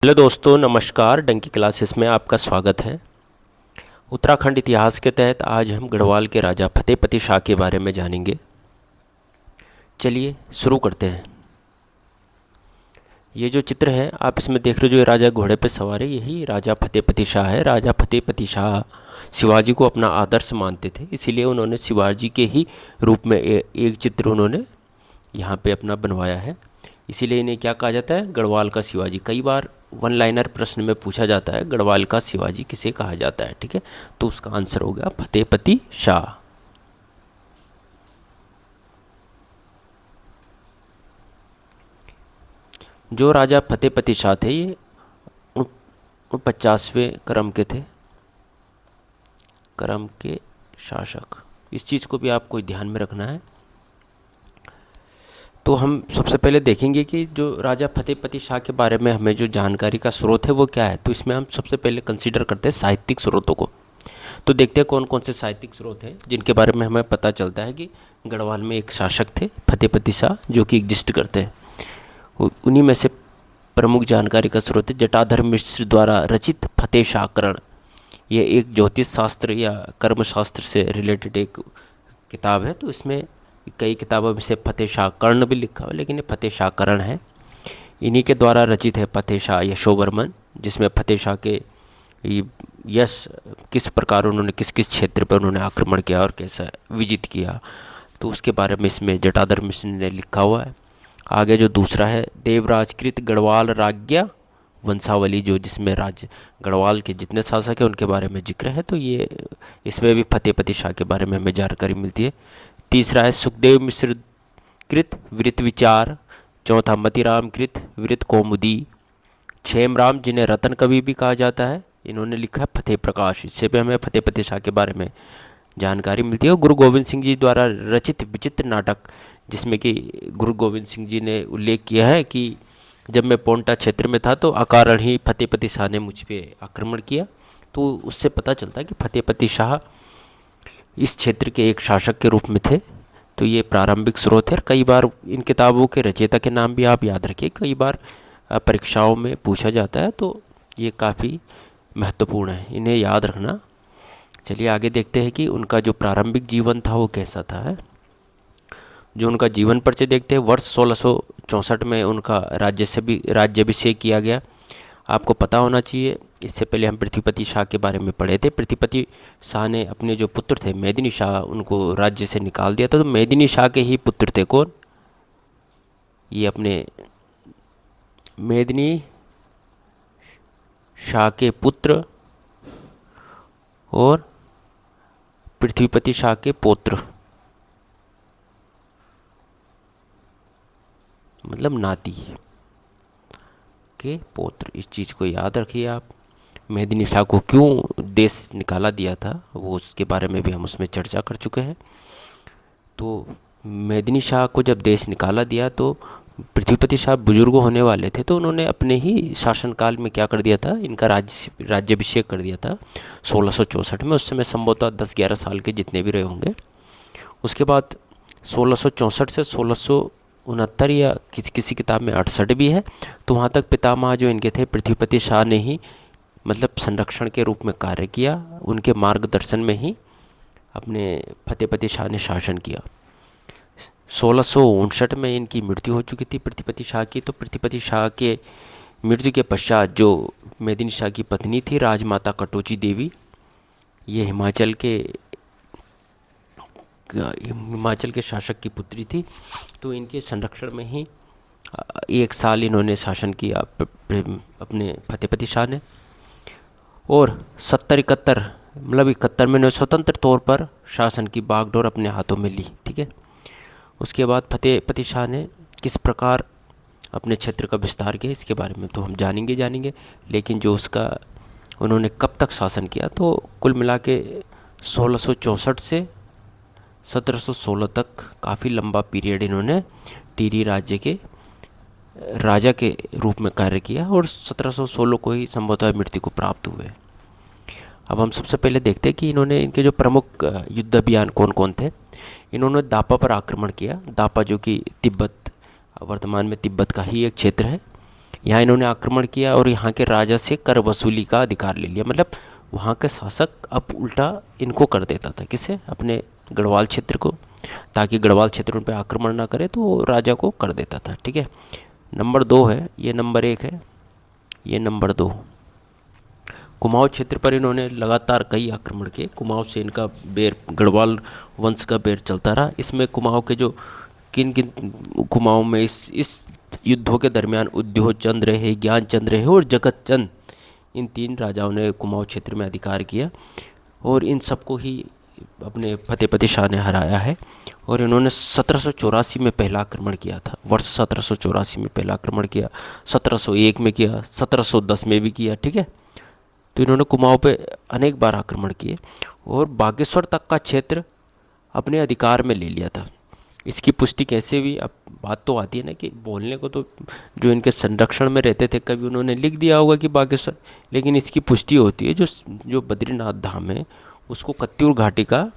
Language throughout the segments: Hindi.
हेलो दोस्तों, नमस्कार। डंकी क्लासेस में आपका स्वागत है। उत्तराखंड इतिहास के तहत आज हम गढ़वाल के राजा फतेहपति शाह के बारे में जानेंगे। चलिए शुरू करते हैं। ये जो चित्र है आप इसमें देख रहे हो, जो ये राजा घोड़े पे सवार है, यही राजा फतेहपति शाह है। राजा फतेहपति शाह शिवाजी को अपना आदर्श मानते थे, इसीलिए उन्होंने शिवाजी के ही रूप में एक चित्र उन्होंने यहाँ पे अपना बनवाया है। इसीलिए इन्हें क्या कहा जाता है? गढ़वाल का शिवाजी। कई बार वन लाइनर प्रश्न में पूछा जाता है गढ़वाल का शिवाजी किसे कहा जाता है, ठीक है। तो उसका आंसर हो गया फतेहपति शाह। जो राजा फतेहपति शाह थे ये 50वें क्रम के थे, क्रम के शासक। इस चीज़ को भी आपको ध्यान में रखना है। तो हम सबसे पहले देखेंगे कि जो राजा फतेहपति शाह के बारे में हमें जो जानकारी का स्रोत है वो क्या है। तो इसमें हम सबसे पहले कंसीडर करते हैं साहित्यिक स्रोतों को। तो देखते हैं कौन कौन से साहित्यिक स्रोत हैं जिनके बारे में हमें पता चलता है कि गढ़वाल में एक शासक थे फतेहपति शाह जो कि एग्जिस्ट करते हैं। उन्हीं में से प्रमुख जानकारी का स्रोत है जटाधर मिश्र द्वारा रचित फतेह शाहकरण। ये एक ज्योतिष शास्त्र या कर्मशास्त्र से रिलेटेड एक किताब है। तो इसमें कई किताबों में से फतेह शाहकर्ण भी लिखा हुआ है, लेकिन ये फतेह शाहकरण है। इन्हीं के द्वारा रचित है फतेह शाह यशोवर्मन, जिसमें फतेह शाह के यश किस प्रकार उन्होंने किस किस क्षेत्र पर उन्होंने आक्रमण किया और कैसा विजित किया, तो उसके बारे में इसमें जटाधर मिश्र ने लिखा हुआ है। आगे जो दूसरा है देवराजकृत गढ़वाल राज्ञा वंशावली, जो जिसमें राज्य गढ़वाल के जितने शासक हैं उनके बारे में जिक्र है। तो ये इसमें भी फतेहपति शाह के बारे में हमें जानकारी मिलती है। तीसरा है सुखदेव मिश्र कृत वृत्त विचार। चौथा मतीराम कृत वृत्त कौमुदी। क्षेमराम, जिन्हें रतन कवि भी कहा जाता है, इन्होंने लिखा है फतेह प्रकाश। इससे भी हमें फतेहपति शाह के बारे में जानकारी मिलती है। और गुरु गोविंद सिंह जी द्वारा रचित विचित्र नाटक, जिसमें कि गुरु गोविंद सिंह जी ने उल्लेख किया है कि जब मैं पोंटा क्षेत्र में था तो अकारण ही फतेहपति शाह ने मुझ पर आक्रमण किया। तो उससे पता चलता है कि फतेहपति शाह इस क्षेत्र के एक शासक के रूप में थे। तो ये प्रारंभिक स्रोत है। कई बार इन किताबों के रचयिता के नाम भी आप याद रखिए, कई बार परीक्षाओं में पूछा जाता है, तो ये काफ़ी महत्वपूर्ण है, इन्हें याद रखना। चलिए आगे देखते हैं कि उनका जो प्रारंभिक जीवन था वो कैसा था है। जो उनका जीवन परिचय देखते हैं, वर्ष 1664 में उनका राज्याभिषेक किया गया। आपको पता होना चाहिए, इससे पहले हम पृथ्वीपति शाह के बारे में पढ़े थे। पृथ्वीपति शाह ने अपने जो पुत्र थे मेदिनी शाह, उनको राज्य से निकाल दिया था। तो मेदिनी शाह के ही पुत्र थे कौन? ये अपने मेदिनी शाह के पुत्र और पृथ्वीपति शाह के पौत्र, मतलब नाती के पौत्र। इस चीज़ को याद रखिए आप। मेदिनी शाह को क्यों देश निकाला दिया था वो उसके बारे में भी हम उसमें चर्चा कर चुके हैं। तो मेदिनी शाह को जब देश निकाला दिया तो पृथ्वीपति शाह बुजुर्ग होने वाले थे, तो उन्होंने अपने ही शासनकाल में क्या कर दिया था, इनका राज्याभिषेक कर दिया था 1664 में। उस समय संभवतः 10-11 साल के जितने भी रहे होंगे। उसके बाद 1664 से 1669 या किसी किताब में 68 भी है, तो वहाँ तक पितामह जो इनके थे पृथ्वीपति शाह ने ही मतलब संरक्षण के रूप में कार्य किया। उनके मार्गदर्शन में ही अपने फतेहपति शाह ने शासन किया। 1659 में इनकी मृत्यु हो चुकी थी पृथ्वीपति शाह की। तो पृथ्वीपति शाह के मृत्यु के पश्चात जो मेदिनी शाह की पत्नी थी राजमाता कटोची देवी, ये हिमाचल के शासक की पुत्री थी। तो इनके संरक्षण में ही 1 साल इन्होंने शासन किया अपने फतेहपति शाह ने। और 71 में इन्होंने स्वतंत्र तौर पर शासन की बागडोर अपने हाथों में ली, ठीक है। उसके बाद फतेहपति शाह ने किस प्रकार अपने क्षेत्र का विस्तार किया, इसके बारे में तो हम जानेंगे, लेकिन जो उसका उन्होंने कब तक शासन किया, तो कुल मिला के 1664 से 1716 तक काफ़ी लंबा पीरियड इन्होंने टिहरी राज्य के राजा के रूप में कार्य किया और 1716 को ही संभवतः मृत्यु को प्राप्त हुए। अब हम सबसे पहले देखते हैं कि इन्होंने इनके जो प्रमुख युद्ध अभियान कौन कौन थे। इन्होंने दापा पर आक्रमण किया। दापा जो कि तिब्बत, वर्तमान में तिब्बत का ही एक क्षेत्र है। यहाँ इन्होंने आक्रमण किया और यहाँ के राजा से कर वसूली का अधिकार ले लिया। मतलब वहाँ के शासक अब उल्टा इनको कर देता था, किसे, अपने गढ़वाल क्षेत्र को, ताकि गढ़वाल क्षेत्र उन पर आक्रमण ना करे तो वो राजा को कर देता था। ठीक है, नंबर 2 है, ये नंबर 1 है, ये नंबर 2। कुमाऊं क्षेत्र पर इन्होंने लगातार कई आक्रमण किए। कुमाऊं से इनका बेर, गढ़वाल वंश का बेर चलता रहा। इसमें कुमाऊं के जो किन किन कुमाऊं में इस युद्धों के दरमियान उद्योग चंद रहे, ज्ञान चंद रहे और जगत चंद, इन 3 राजाओं ने कुमाऊं क्षेत्र में अधिकार किया और इन सबको ही अपने फतेहपति शाह ने हराया है। और इन्होंने 1784 में पहला आक्रमण किया था, वर्ष 1784 में पहला आक्रमण किया, 1701 में किया, 1710 में भी किया। ठीक है, तो इन्होंने कुमाऊं पे अनेक बार आक्रमण किए और बागेश्वर तक का क्षेत्र अपने अधिकार में ले लिया था। इसकी पुष्टि कैसे हुई? अब बात तो आती है ना कि बोलने को तो जो इनके संरक्षण में रहते थे, कभी उन्होंने लिख दिया होगा कि बागेश्वर, लेकिन इसकी पुष्टि होती है जो बद्रीनाथ धाम है उसको कत्यूर घाटी का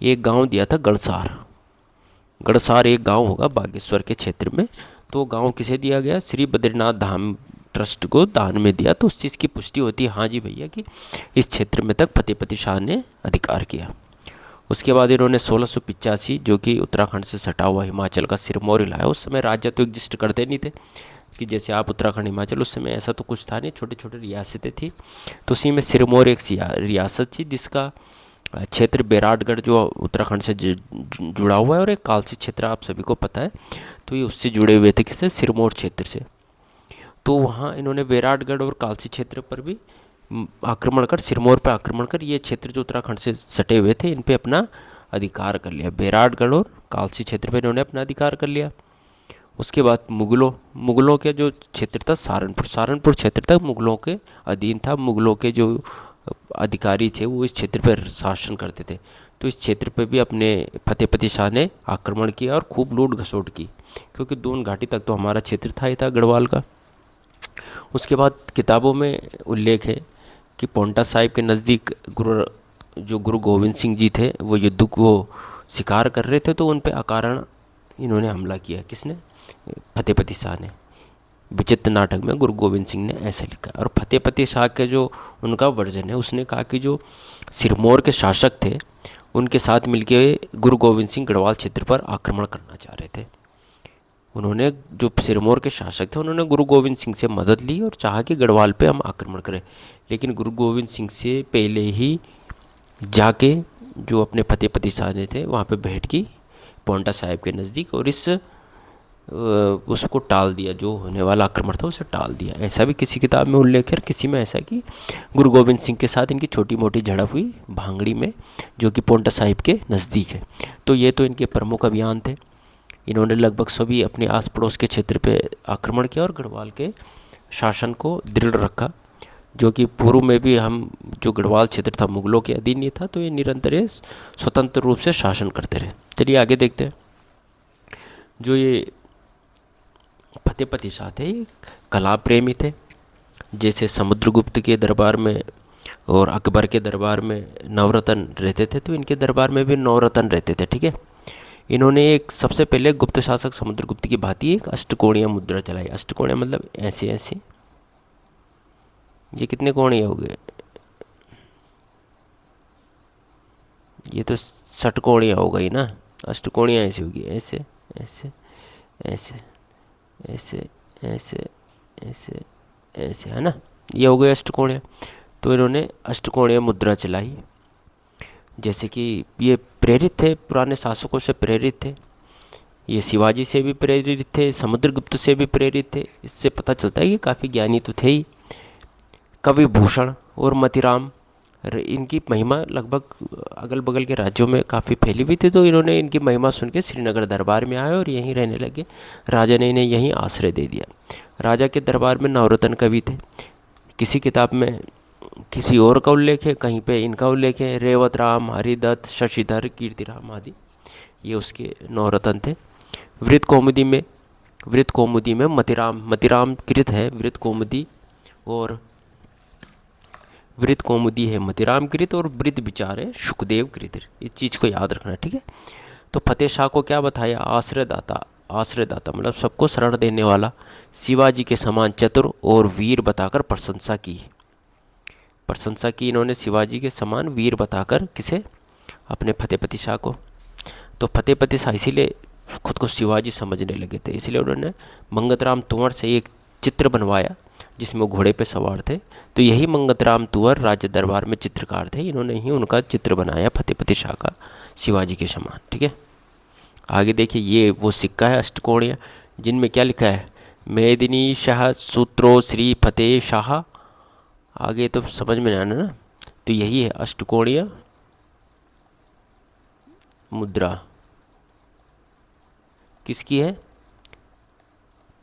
एक गांव दिया था, गढ़सार। गढ़सार एक गांव होगा बागेश्वर के क्षेत्र में, तो गांव किसे दिया गया? श्री बद्रीनाथ धाम ट्रस्ट को दान में दिया। तो उस चीज़ की पुष्टि होती है, हाँ जी भैया, कि इस क्षेत्र में तक फतेहपति शाह ने अधिकार किया। उसके बाद इन्होंने 1685, जो कि उत्तराखंड से सटा हुआ हिमाचल का सिरमौर हिलाया। उस समय राज्य तो एग्जिस्ट करते नहीं थे कि जैसे आप उत्तराखंड हिमाचल, उस समय ऐसा तो कुछ था नहीं, छोटे छोटे रियासतें थी। तो उसी में सिरमौर एक रियासत थी जिसका क्षेत्र बैराटगढ़ जो उत्तराखंड से जुड़ा हुआ है, और एक कालसी क्षेत्र आप सभी को पता है, तो ये उससे जुड़े हुए थे, किससे? सिरमौर क्षेत्र से। तो वहाँ इन्होंने बैराटगढ़ और कालसी क्षेत्र पर भी आक्रमण कर, सिरमौर पर आक्रमण कर, ये क्षेत्र जो उत्तराखंड से सटे हुए थे इन पे अपना अधिकार कर लिया। बैराटगढ़ और कालसी क्षेत्र पे इन्होंने अपना अधिकार कर लिया। उसके बाद मुगलों के जो क्षेत्र था सहारनपुर क्षेत्र तक मुगलों के अधीन था। मुगलों के जो अधिकारी थे वो इस क्षेत्र पर शासन करते थे। तो इस क्षेत्र पे भी अपने फतेहपति शाह ने आक्रमण किया और खूब लूट घसोट की, क्योंकि दून घाटी तक तो हमारा क्षेत्र था ही था गढ़वाल का। उसके बाद किताबों में उल्लेख है कि पांवटा साहिब के नज़दीक गुरु गोविंद सिंह जी थे, वो युद्ध को शिकार कर रहे थे, तो उन पे अकारण इन्होंने हमला किया। किसने? फतेहपति शाह ने। विचित्र नाटक में गुरु गोविंद सिंह ने ऐसा लिखा। और फतेहपति शाह के जो उनका वर्जन है, उसने कहा कि जो सिरमौर के शासक थे उनके साथ मिलके गुरु गोविंद सिंह गढ़वाल क्षेत्र पर आक्रमण करना चाह रहे थे। उन्होंने, जो सिरमौर के शासक थे, उन्होंने गुरु गोविंद सिंह से मदद ली और चाहा कि गढ़वाल पे हम आक्रमण करें। लेकिन गुरु गोविंद सिंह से पहले ही जाके जो अपने फतेहपति शाह ने थे वहाँ पे भेंट की पांवटा साहिब के नज़दीक, और उसको टाल दिया, जो होने वाला आक्रमण था उसे टाल दिया। ऐसा भी किसी किताब में उल्लेख है, किसी में ऐसा कि गुरु गोविंद सिंह के साथ इनकी छोटी मोटी झड़प हुई भांगड़ी में, जो कि पांवटा साहिब के नज़दीक है। तो ये तो इनके प्रमुख अभियान थे। इन्होंने लगभग सभी अपने आस पड़ोस के क्षेत्र पे आक्रमण किया और गढ़वाल के शासन को दृढ़ रखा, जो कि पूर्व में भी हम, जो गढ़वाल क्षेत्र था मुगलों के अधीन नहीं था, तो ये निरंतर स्वतंत्र रूप से शासन करते रहे। चलिए आगे देखते हैं। जो ये फतेहपति शाह थे, ये कला प्रेमी थे। जैसे समुद्रगुप्त के दरबार में और अकबर के दरबार में नवरत्न रहते थे, तो इनके दरबार में भी नवरत्न रहते थे। ठीक है, इन्होंने एक सबसे पहले गुप्त शासक समुद्रगुप्त की भांति एक अष्टकोणीय मुद्रा चलाई। अष्टकोणीय मतलब ऐसे ऐसे, ये कितने कोणीय हो गए? ये तो षटकोणीय हो गई ना, अष्टकोणीय ऐसे होगी, ऐसे ऐसे ऐसे ऐसे ऐसे ऐसे ऐसे, है ना, ये हो गए अष्टकोणीय। तो इन्होंने अष्टकोणीय मुद्रा चलाई। जैसे कि ये प्रेरित थे, पुराने शासकों से प्रेरित थे, ये शिवाजी से भी प्रेरित थे, समुद्रगुप्त से भी प्रेरित थे। इससे पता चलता है कि काफ़ी ज्ञानी तो थे ही। कवि भूषण और मतिराम, इनकी महिमा लगभग अगल बगल के राज्यों में काफ़ी फैली हुई थी, तो इन्होंने इनकी महिमा सुन के श्रीनगर दरबार में आए और यहीं रहने लगे। राजा ने इन्हें यहीं आश्रय दे दिया। राजा के दरबार में नवरत्न कवि थे। किसी किताब में किसी और का उल्लेख है, कहीं पे इनका उल्लेख है। रेवत राम, हरिदत्त, शशिधर, कीर्तिराम आदि, ये उसके नवरत्न थे। वृत्त कौमुदी में मतिराम कृत है वृत्त कौमुदी, और वृत्त कौमुदी है मतिराम कृत, और वृत्त विचार है सुखदेव कृत। इस चीज़ को याद रखना, ठीक है। तो फतेह शाह को क्या बताया? आश्रयदाता, आश्रयदाता मतलब सबको शरण देने वाला, शिवाजी के समान चतुर और वीर बताकर प्रशंसा की। प्रशंसा की इन्होंने शिवाजी के समान वीर बताकर, किसे? अपने फतेहपति शाह को। तो फतेहपति शाह इसीलिए खुद को शिवाजी समझने लगे थे, इसलिए उन्होंने मंगतराम तंवर से एक चित्र बनवाया जिसमें वो घोड़े पे सवार थे। तो यही मंगतराम तंवर राज्य दरबार में चित्रकार थे, इन्होंने ही उनका चित्र बनाया फतेहपति शाह का शिवाजी के समान। ठीक है, आगे देखिए, ये वो सिक्का है अष्टकोणीय, जिनमें क्या लिखा है? मेदिनी शाह सूत्रो श्री फतेह शाह। आगे तो समझ में नहीं आना ना, तो यही है अष्टकोणीय मुद्रा। किसकी है?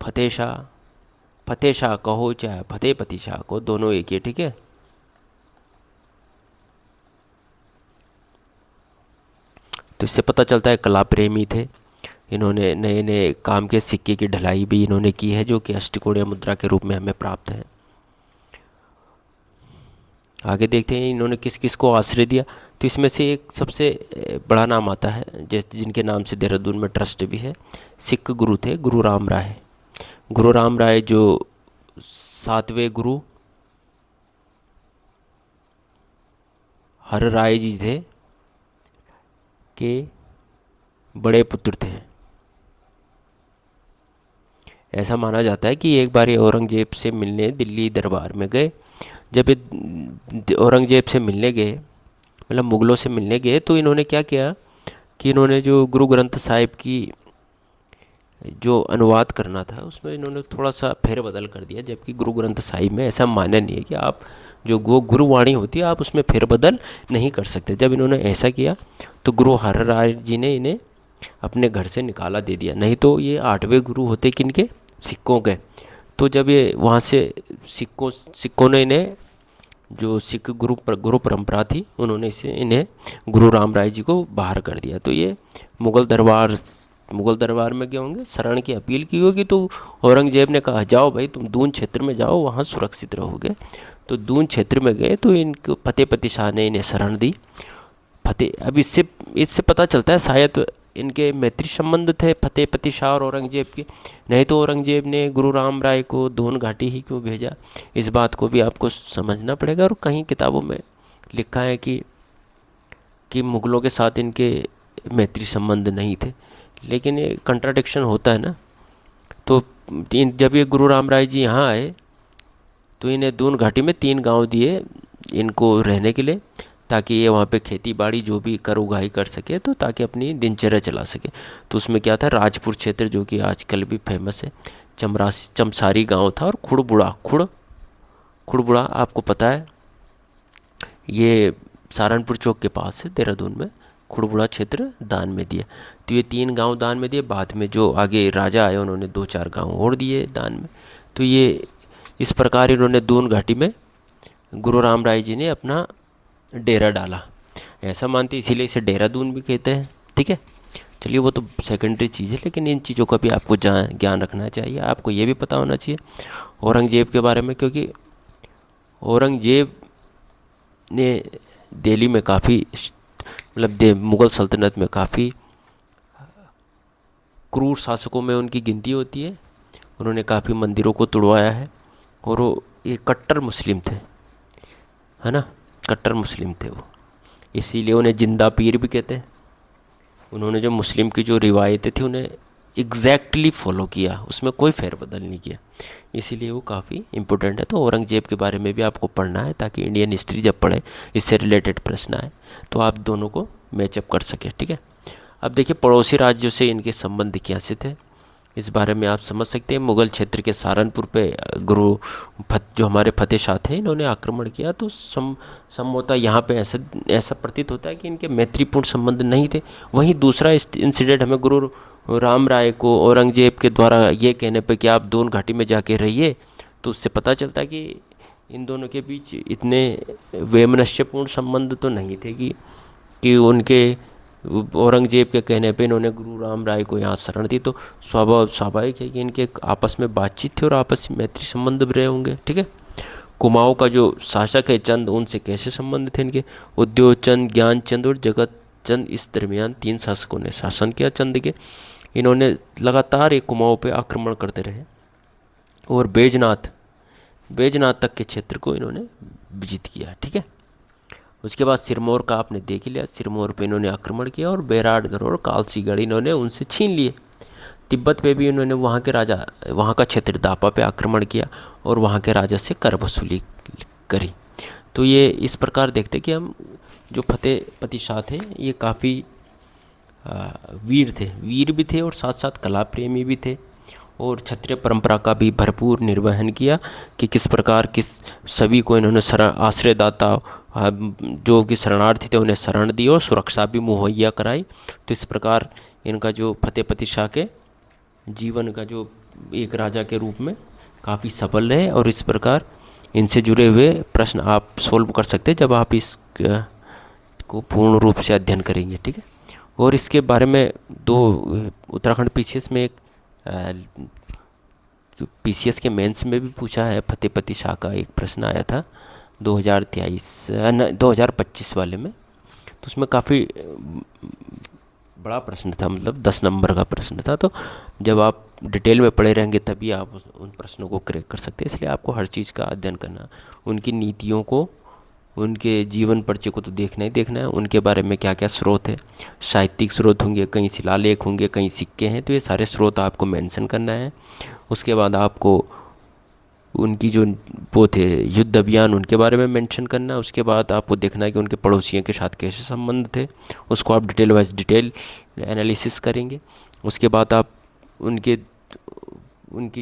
फतेह शाह। फतेह शाह कहो चाहे फतेहपति शाह को, दोनों एक ही है। ठीक है, तो इससे पता चलता है कला प्रेमी थे। इन्होंने नए नए काम के सिक्के की ढलाई भी इन्होंने की है, जो कि अष्टकोणीय मुद्रा के रूप में हमें प्राप्त है। आगे देखते हैं इन्होंने किस किस को आश्रय दिया। तो इसमें से एक सबसे बड़ा नाम आता है, जैसे जिनके नाम से देहरादून में ट्रस्ट भी है। सिख गुरु थे गुरु राम राय। गुरु राम राय जो 7वें गुरु हर राय जी थे के बड़े पुत्र थे। ऐसा माना जाता है कि एक बार ये औरंगजेब से मिलने दिल्ली दरबार में गए। जब ये औरंगजेब से मिलने गए, मतलब मुग़लों से मिलने गए, तो इन्होंने क्या किया कि इन्होंने जो गुरु ग्रंथ साहिब की जो अनुवाद करना था उसमें इन्होंने थोड़ा सा फेरबदल कर दिया, जबकि गुरु ग्रंथ साहिब में ऐसा मान्य नहीं है कि आप जो गुरुवाणी होती है आप उसमें फेरबदल नहीं कर सकते। जब इन्होंने ऐसा किया तो गुरु हर राय जी ने इन्हें अपने घर से निकाला दे दिया, नहीं तो ये 8वें गुरु होते किनके? सिक्कों के। तो जब ये वहाँ से सिक्कों ने इन्हें, जो सिख गुरु परंपरा थी, उन्होंने इन्हें गुरु राम राय जी को बाहर कर दिया। तो ये मुग़ल दरबार में क्या होंगे, शरण की अपील की होगी। तो औरंगजेब ने कहा जाओ भाई तुम दून क्षेत्र में जाओ, वहाँ सुरक्षित रहोगे। तो दून क्षेत्र में गए तो इनको फतेहपति शाह ने इन्हें शरण दी। अब इससे पता चलता है शायद इनके मैत्री संबंध थे फतेहपति शाह और औरंगजेब के, नहीं तो औरंगजेब ने गुरु राम राय को दोन घाटी ही क्यों भेजा? इस बात को भी आपको समझना पड़ेगा। और कहीं किताबों में लिखा है कि मुग़लों के साथ इनके मैत्री संबंध नहीं थे, लेकिन ये कंट्राडिक्शन होता है ना। तो जब ये गुरु राम राय जी यहाँ आए तो इन्हें दून घाटी में 3 गांव दिए इनको रहने के लिए, ताकि ये वहाँ पे खेती बाड़ी जो भी कर उगाई कर सके, तो ताकि अपनी दिनचर्या चला सके। तो उसमें क्या था, राजपुर क्षेत्र जो कि आजकल भी फेमस है, चमसारी गांव था, और खुड़बुड़ा आपको पता है ये सहारनपुर चौक के पास है देहरादून में। खुड़बुड़ा क्षेत्र दान में दिया। तो ये 3 गांव दान में दिए। बाद में जो आगे राजा आए उन्होंने 2-4 गांव और दिए दान में। तो ये इस प्रकार इन्होंने दून घाटी में गुरु राम राय जी ने अपना डेरा डाला, ऐसा मानते, इसीलिए इसे देहरादून भी कहते हैं। ठीक है, चलिए वो तो सेकेंडरी चीज़ है, लेकिन इन चीज़ों का भी आपको ज्ञान रखना चाहिए। आपको ये भी पता होना चाहिए औरंगजेब के बारे में, क्योंकि औरंगजेब ने दिल्ली में काफ़ी, मतलब मुग़ल सल्तनत में काफ़ी क्रूर शासकों में उनकी गिनती होती है। उन्होंने काफ़ी मंदिरों को तुड़वाया है, और वो ये कट्टर मुस्लिम थे, है ना, कट्टर मुस्लिम थे वो, इसीलिए उन्हें जिंदा पीर भी कहते हैं। उन्होंने जो मुस्लिम की जो रिवायतें थी उन्हें एग्जैक्टली फॉलो किया, उसमें कोई फेरबदल नहीं किया, इसीलिए वो काफ़ी इम्पोर्टेंट है। तो औरंगजेब के बारे में भी आपको पढ़ना है, ताकि इंडियन हिस्ट्री जब पढ़े इससे रिलेटेड प्रश्न आए तो आप दोनों को मैचअप कर सके। ठीक है, अब देखिए पड़ोसी राज्यों से इनके संबंध कैसे थे, इस बारे में आप समझ सकते हैं। मुग़ल क्षेत्र के सहारनपुर पे जो हमारे फतेह शाह थे, इन्होंने आक्रमण किया। तो संभवतः यहाँ पे ऐसा प्रतीत होता है कि इनके मैत्रीपूर्ण संबंध नहीं थे। वहीं दूसरा इंसिडेंट हमें गुरु राम राय को औरंगजेब के द्वारा ये कहने पे कि आप दून घाटी में जाके रहिए, तो उससे पता चलता है कि इन दोनों के बीच इतने वैमनस्यपूर्ण संबंध तो नहीं थे कि उनके औरंगजेब के कहने पे इन्होंने गुरु राम राय को यहाँ शरण दी। तो स्वाभाविक है कि इनके आपस में बातचीत थी और आपस में मैत्री संबंध भी रहे होंगे। ठीक है, कुमाऊँ का जो शासक है चंद, उनसे कैसे संबंध थे इनके? उद्योग चंद, ज्ञान चंद और जगत चंद, इस दरमियान 3 शासकों ने शासन किया चंद के। इन्होंने लगातार एक कुमाऊँ पे आक्रमण करते रहे और बैजनाथ तक के क्षेत्र को इन्होंने विजित किया। ठीक है, उसके बाद सिरमौर का आपने देख ही लिया, सिरमौर पे इन्होंने आक्रमण किया और बैराटगढ़ और कालसीगढ़ इन्होंने उनसे छीन लिए। तिब्बत पे भी इन्होंने वहाँ का क्षेत्र दापा पे आक्रमण किया और वहाँ के राजा से कर वसूली करी। तो ये इस प्रकार देखते कि हम जो फतेहपति शाह थे ये काफ़ी वीर भी थे और साथ साथ कला प्रेमी भी थे और क्षत्रिय परंपरा का भी भरपूर निर्वहन किया कि किस प्रकार सभी को इन्होंने आश्रयदाता जो कि शरणार्थी थे उन्हें शरण दी और सुरक्षा भी मुहैया कराई। तो इस प्रकार इनका जो फतेहपति शाह के जीवन का जो एक राजा के रूप में काफ़ी सफल रहे और इस प्रकार इनसे जुड़े हुए प्रश्न आप सोल्व कर सकते हैं जब आप इस को पूर्ण रूप से अध्ययन करेंगे। ठीक है, और इसके बारे में उत्तराखंड पीसीएस में एक पीसीएस के मेंस में भी पूछा है, फतेहपति शाह का एक प्रश्न आया था 2025 वाले में। तो उसमें काफ़ी बड़ा प्रश्न था, मतलब 10 नंबर का प्रश्न था। तो जब आप डिटेल में पढ़े रहेंगे तभी आप उन प्रश्नों को क्रैक कर सकते हैं। इसलिए आपको हर चीज़ का अध्ययन करना, उनकी नीतियों को, उनके जीवन परिचय को तो देखना ही देखना है। उनके बारे में क्या क्या स्रोत है, साहित्यिक स्रोत होंगे, कहीं शिलालेख होंगे, कहीं सिक्के हैं, तो ये सारे स्रोत आपको मेंशन करना है। उसके बाद आपको उनकी जो वो थे युद्ध अभियान उनके बारे में मेंशन करना है। उसके बाद आपको देखना है कि उनके पड़ोसियों के साथ कैसे संबंध थे, उसको आप डिटेल एनालिसिस करेंगे। उसके बाद आप उनकी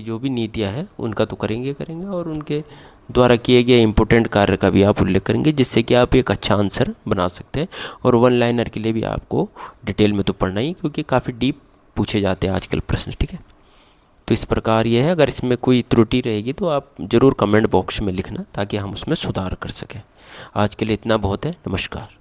जो भी नीतियाँ हैं उनका तो करेंगे और उनके द्वारा किए गए इम्पोर्टेंट कार्य का भी आप उल्लेख करेंगे, जिससे कि आप एक अच्छा आंसर बना सकते हैं। और वन लाइनर के लिए भी आपको डिटेल में तो पढ़ना ही, क्योंकि काफ़ी डीप पूछे जाते हैं आजकल प्रश्न। ठीक है, तो इस प्रकार ये है। अगर इसमें कोई त्रुटि रहेगी तो आप ज़रूर कमेंट बॉक्स में लिखना ताकि हम उसमें सुधार कर सकें। आज के लिए इतना बहुत है। नमस्कार।